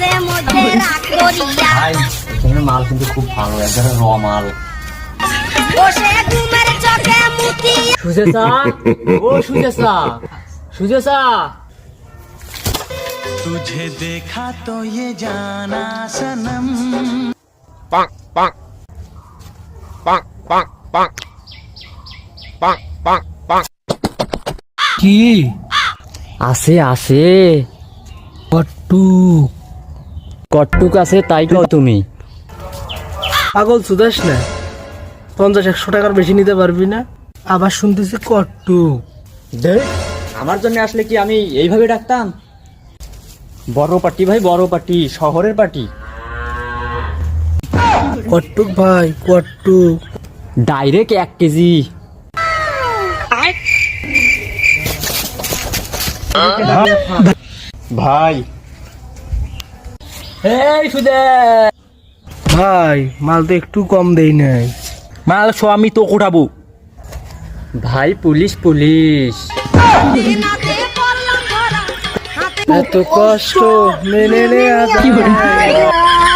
মাঝে মধ্যে রাগ করিয়া ভাই এখানে মাল কিন্তু খুব ভালো, একবারে র মাল। বসে ঘুমের চোখে মুতিয়া সুজেসা, ও সুজেসা, সুজেসা। तुझे देखा तो ये जाना सनम। কি আছে আছে কট্টুক কট্টুক আছে তাই কও তুমি। পাগল সুদাস না, 50-100 টাকার বেশি নিতে পারবি না? আবার শুনতেছি কট্টুক। দে আমার জন্য আসলে কি আমি এইভাবে ডাকতাম? বড় পার্টি ভাই, বড় পার্টি, শহরের পার্টি। কট্টুক ভাই, কট্টুক। Direct 1 KG. ভাই এই সুদে ভাই মাল তো একটু কম দেই নাই। মাল আমি তো উঠাবো। ভাই পুলিশ পুলিশ। দিনাতে পড়লাম ধরা হাতে এত কষ্ট মেনে নেওয়া যায় না।